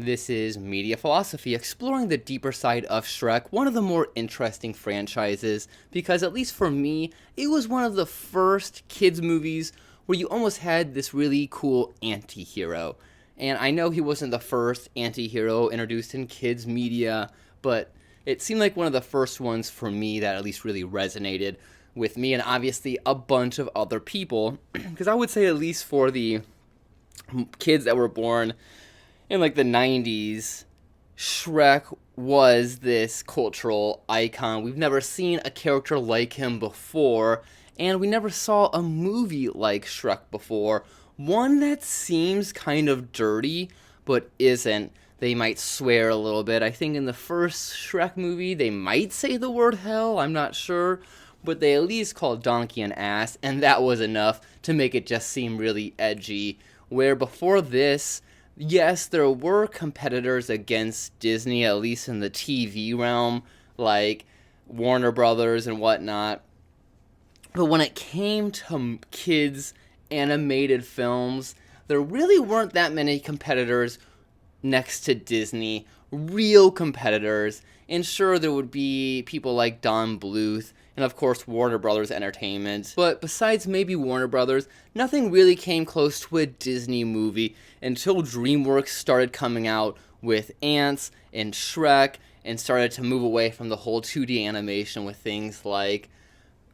This is Media Philosophy, exploring the deeper side of Shrek, one of the more interesting franchises, because at least for me, it was one of the first kids' movies where you almost had this really cool anti-hero. And I know he wasn't the first anti-hero introduced in kids' media, but it seemed like one of the first ones for me that at least really resonated with me, and obviously a bunch of other people, because I would say at least for the kids that were born in like the 90s, Shrek was this cultural icon. We've never seen a character like him before, and we never saw a movie like Shrek before. One that seems kind of dirty, but isn't. They might swear a little bit. I think in the first Shrek movie, they might say the word hell, I'm not sure. But they at least called Donkey an ass, and that was enough to make it just seem really edgy. Where before this, yes, there were competitors against Disney, at least in the TV realm, like Warner Brothers and whatnot. But when it came to kids' animated films, there really weren't that many competitors next to Disney, real competitors. And sure, there would be people like Don Bluth and of course Warner Brothers Entertainment. But besides maybe Warner Brothers, nothing really came close to a Disney movie until DreamWorks started coming out with Ants and Shrek and started to move away from the whole 2D animation with things like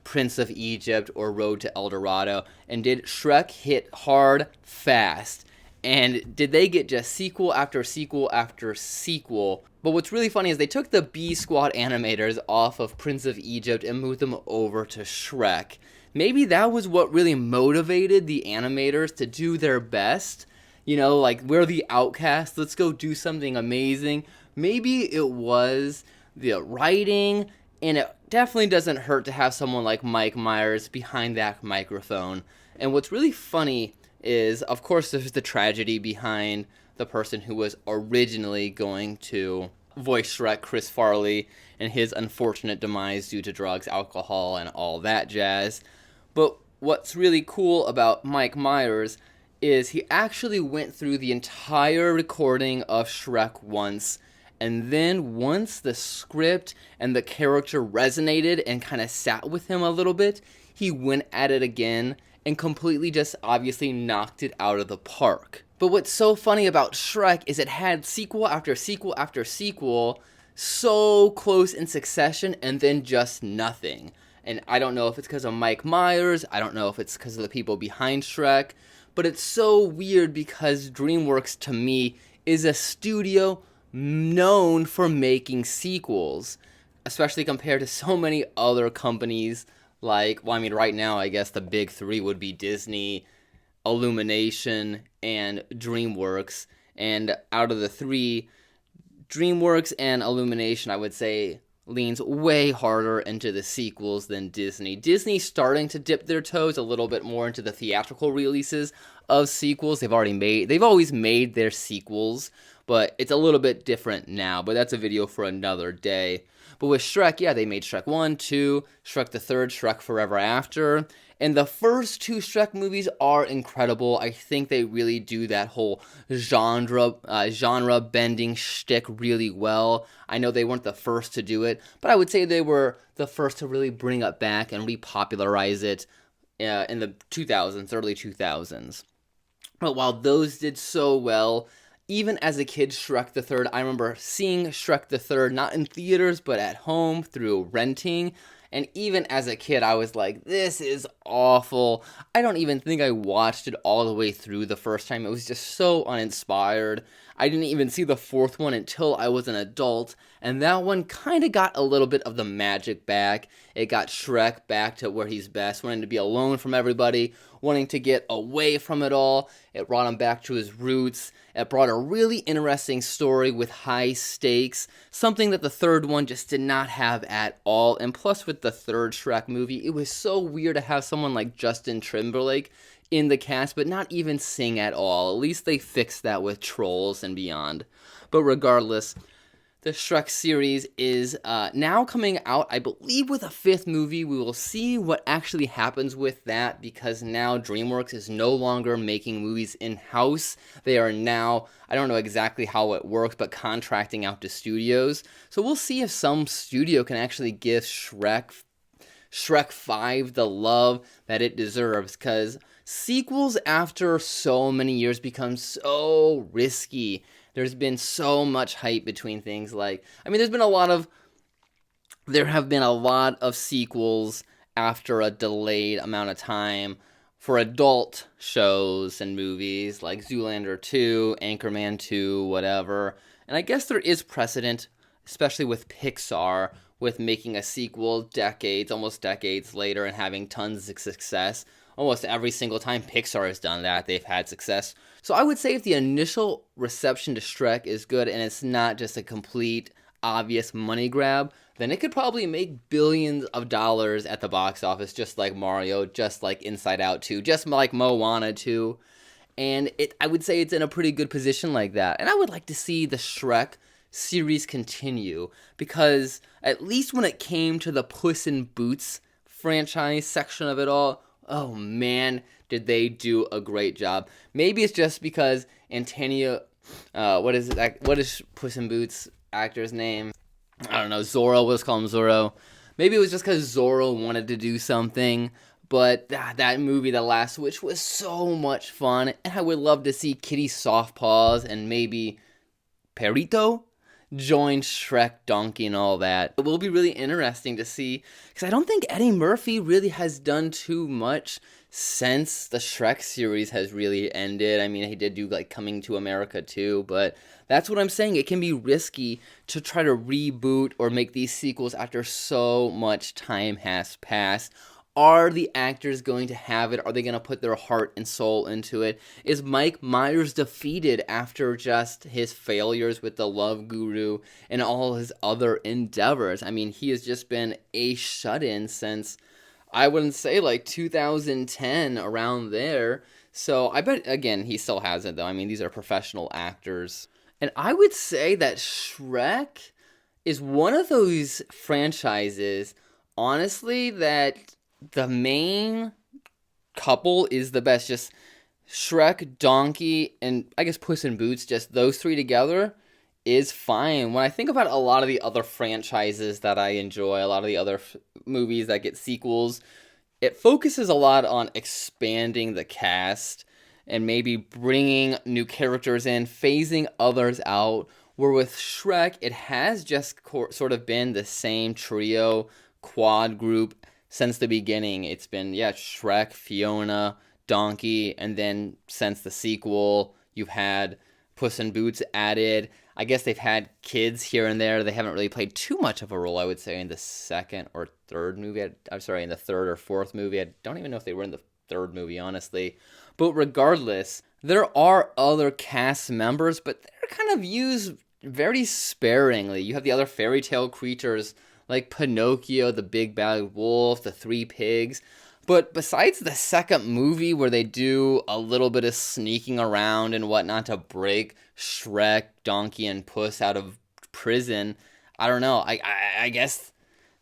Prince of Egypt or Road to El Dorado. And did Shrek hit hard fast? And did they get just sequel after sequel after sequel? But what's really funny is they took the B Squad animators off of Prince of Egypt and moved them over to Shrek. Maybe that was what really motivated the animators to do their best. You know, like, we're the outcasts, let's go do something amazing. Maybe it was the writing, and it definitely doesn't hurt to have someone like Mike Myers behind that microphone. And what's really funny is, of course, there's the tragedy behind the person who was originally going to voice Shrek, Chris Farley, and his unfortunate demise due to drugs, alcohol, and all that jazz. But what's really cool about Mike Myers is he actually went through the entire recording of Shrek once, and then once the script and the character resonated and kind of sat with him a little bit, he went at it again and completely just obviously knocked it out of the park. But what's so funny about Shrek is it had sequel after sequel after sequel so close in succession and then just nothing. And I don't know if it's because of Mike Myers, I don't know if it's because of the people behind Shrek, but it's so weird because DreamWorks to me is a studio known for making sequels, especially compared to so many other companies. Like, well, I mean, right now, I guess the big three would be Disney, Illumination, and DreamWorks. And out of the three, DreamWorks and Illumination, I would say, leans way harder into the sequels than Disney. Disney's starting to dip their toes a little bit more into the theatrical releases of sequels. They've always made their sequels, but it's a little bit different now. But that's a video for another day. But with Shrek, yeah, they made Shrek 1, 2, Shrek the Third, Shrek Forever After. And the first two Shrek movies are incredible. I think they really do that whole genre-bending shtick really well. I know they weren't the first to do it, but I would say they were the first to really bring it back and repopularize it in the 2000s, early 2000s. But while those did so well, even as a kid, Shrek the Third, I remember seeing Shrek the Third, not in theaters, but at home through renting. And even as a kid, I was like, this is awful. I don't even think I watched it all the way through the first time. It was just so uninspired. I didn't even see the fourth one until I was an adult. And that one kind of got a little bit of the magic back. It got Shrek back to where he's best, wanting to be alone from everybody, wanting to get away from it all. It brought him back to his roots. It brought a really interesting story with high stakes, something that the third one just did not have at all. And plus with the third Shrek movie, it was so weird to have someone like Justin Timberlake in the cast, but not even sing at all. At least they fixed that with Trolls and beyond. But regardless, The Shrek series is now coming out, I believe, with a fifth movie. We will see what actually happens with that, because now DreamWorks is no longer making movies in-house. They are now, I don't know exactly how it works, but contracting out to studios. So we'll see if some studio can actually give Shrek 5 the love that it deserves, because sequels after so many years become so risky. There's been so much hype between things like, I mean, there have been a lot of sequels after a delayed amount of time for adult shows and movies like Zoolander 2, Anchorman 2, whatever. And I guess there is precedent, especially with Pixar, with making a sequel almost decades later, and having tons of success. Almost every single time Pixar has done that, they've had success. So I would say if the initial reception to Shrek is good and it's not just a complete, obvious money grab, then it could probably make billions of dollars at the box office, just like Mario, just like Inside Out 2, just like Moana 2. And I would say it's in a pretty good position like that. And I would like to see the Shrek series continue, because at least when it came to the Puss in Boots franchise section of it all, oh man, did they do a great job. Maybe it's just because Antonio, what is Puss in Boots actor's name? I don't know, Zorro, let's call him Zorro. Maybe it was just because Zorro wanted to do something, but that movie, The Last Witch, was so much fun, and I would love to see Kitty Softpaws and maybe Perito join Shrek, Donkey, and all that. It will be really interesting to see, because I don't think Eddie Murphy really has done too much since the Shrek series has really ended. I mean, he did do like Coming to America too, but that's what I'm saying. It can be risky to try to reboot or make these sequels after so much time has passed. Are the actors going to have it? Are they going to put their heart and soul into it? Is Mike Myers defeated after just his failures with the Love Guru and all his other endeavors? I mean, he has just been a shut-in since, I wouldn't say, like 2010, around there. So I bet, again, he still has it, though. I mean, these are professional actors. And I would say that Shrek is one of those franchises, honestly, that the main couple is the best. Just Shrek, Donkey, and I guess Puss in Boots, just those three together is fine. When I think about a lot of the other franchises that I enjoy, a lot of the other movies that get sequels, it focuses a lot on expanding the cast and maybe bringing new characters in, phasing others out. Where with Shrek, it has just sort of been the same trio, quad group since the beginning. It's been, Shrek, Fiona, Donkey, and then since the sequel, you've had Puss in Boots added. I guess they've had kids here and there. They haven't really played too much of a role, I would say, in the second or third movie. In the third or fourth movie. I don't even know if they were in the third movie, honestly. But regardless, there are other cast members, but they're kind of used very sparingly. You have the other fairy tale creatures like Pinocchio, the big bad wolf, the three pigs. But besides the second movie where they do a little bit of sneaking around and whatnot to break Shrek, Donkey, and Puss out of prison, I don't know. I guess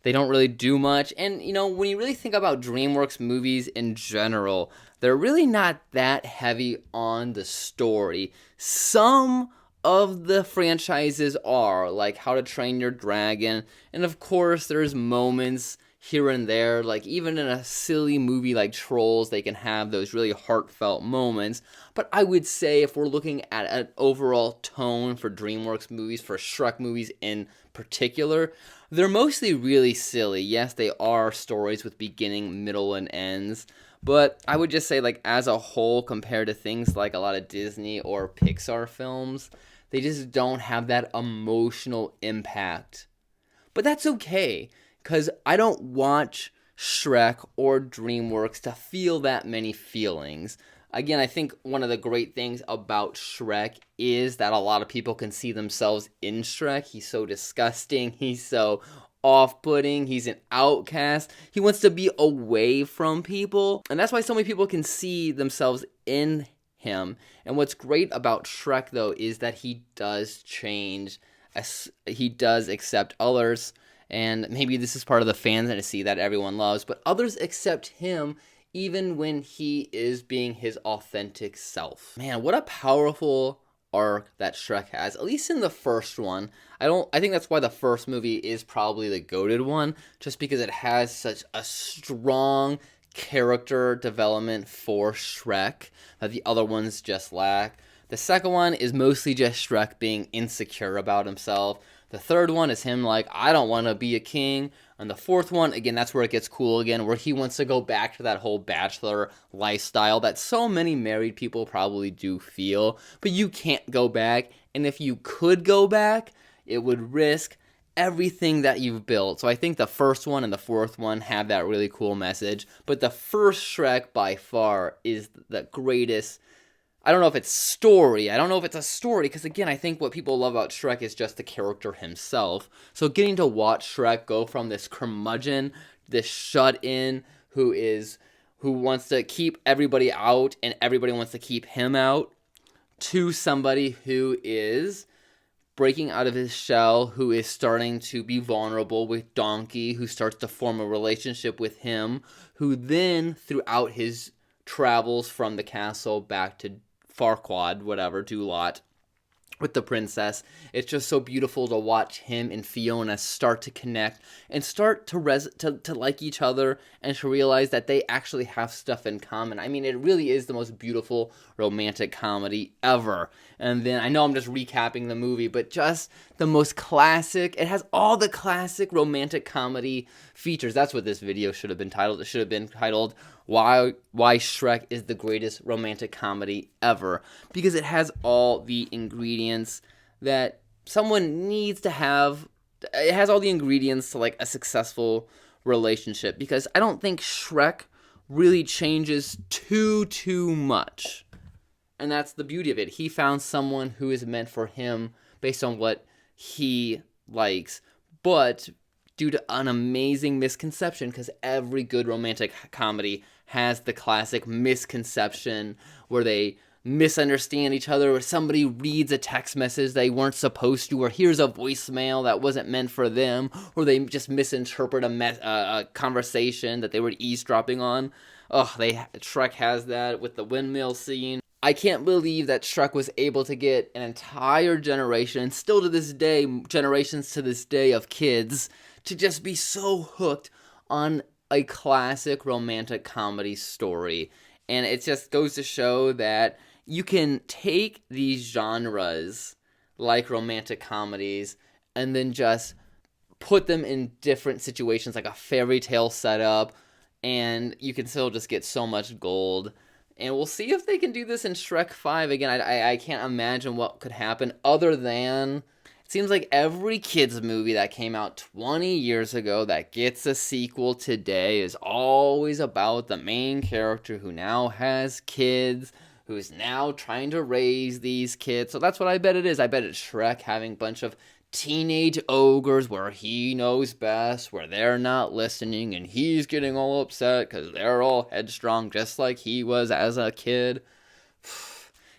they don't really do much. And, when you really think about DreamWorks movies in general, they're really not that heavy on the story. Some of the franchises are, like How to Train Your Dragon, and of course there's moments here and there, like even in a silly movie like Trolls, they can have those really heartfelt moments. But I would say if we're looking at an overall tone for DreamWorks movies, for Shrek movies in particular, they're mostly really silly. Yes, they are stories with beginning, middle, and ends, but I would just say, like, as a whole, compared to things like a lot of Disney or Pixar films, they just don't have that emotional impact. But that's okay, because I don't watch Shrek or DreamWorks to feel that many feelings. Again, I think one of the great things about Shrek is that a lot of people can see themselves in Shrek. He's so disgusting. He's so off-putting. He's an outcast. He wants to be away from people. And that's why so many people can see themselves in him. And what's great about Shrek, though, is that he does change he does accept others, and maybe this is part of the fantasy that everyone loves, but others accept him even when he is being his authentic self. Man, what a powerful arc that Shrek has, at least in the first one. I think that's why the first movie is probably the goated one, just because it has such a strong character development for Shrek that the other ones just lack. The second one is mostly just Shrek being insecure about himself. The third one is him like, I don't want to be a king. And the fourth one, again, that's where it gets cool again, where he wants to go back to that whole bachelor lifestyle that so many married people probably do feel. But you can't go back. And if you could go back, it would risk everything that you've built. So I think the first one and the fourth one have that really cool message. But the first Shrek by far is the greatest. I don't know if it's story. I don't know if it's a story, because again, I think what people love about Shrek is just the character himself. So getting to watch Shrek go from this curmudgeon, this shut-in who wants to keep everybody out and everybody wants to keep him out, to somebody who is breaking out of his shell, who is starting to be vulnerable with Donkey, who starts to form a relationship with him, who then, throughout his travels from the castle back to Farquaad, whatever, Dulot, with the princess, it's just so beautiful to watch him and Fiona start to connect and start to like each other and to realize that they actually have stuff in common. I mean, it really is the most beautiful romantic comedy ever. And then, I know I'm just recapping the movie, but just the most classic, it has all the classic romantic comedy features. That's what this video should have been titled. It should have been titled, Why Shrek is the greatest romantic comedy ever, because it has all the ingredients that someone needs to have. It has all the ingredients to like a successful relationship, because I don't think Shrek really changes too much. And that's the beauty of it. He found someone who is meant for him based on what he likes, but due to an amazing misconception, because every good romantic comedy has the classic misconception where they misunderstand each other, or somebody reads a text message they weren't supposed to, or hears a voicemail that wasn't meant for them, or they just misinterpret a conversation that they were eavesdropping on. Shrek has that with the windmill scene. I can't believe that Shrek was able to get an entire generation, and still to this day, generations to this day of kids, to just be so hooked on a classic romantic comedy story. And it just goes to show that you can take these genres, like romantic comedies, and then just put them in different situations, like a fairy tale setup, and you can still just get so much gold. And we'll see if they can do this in Shrek 5. Again, I can't imagine what could happen other than, it seems like every kids movie that came out 20 years ago that gets a sequel today is always about the main character who now has kids, who's now trying to raise these kids. So that's what I bet it is. I bet it's Shrek having a bunch of teenage ogres where he knows best, where they're not listening, and he's getting all upset because they're all headstrong just like he was as a kid.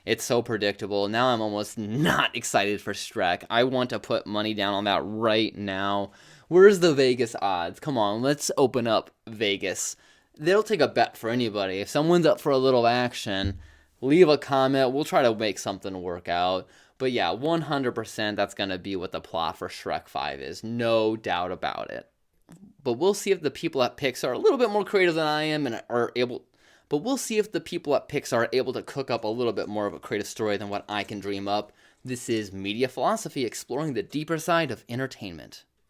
It's so predictable. Now I'm almost not excited for Shrek. I want to put money down on that right now. Where's the Vegas odds? Come on, let's open up Vegas. They'll take a bet for anybody. If someone's up for a little action, leave a comment. We'll try to make something work out. But yeah, 100% that's going to be what the plot for Shrek 5 is. No doubt about it. But we'll see if the people at Pixar are a little bit more creative than I am and are able... But we'll see if the people at Pixar are able to cook up a little bit more of a creative story than what I can dream up. This is Media Philosophy, exploring the deeper side of entertainment.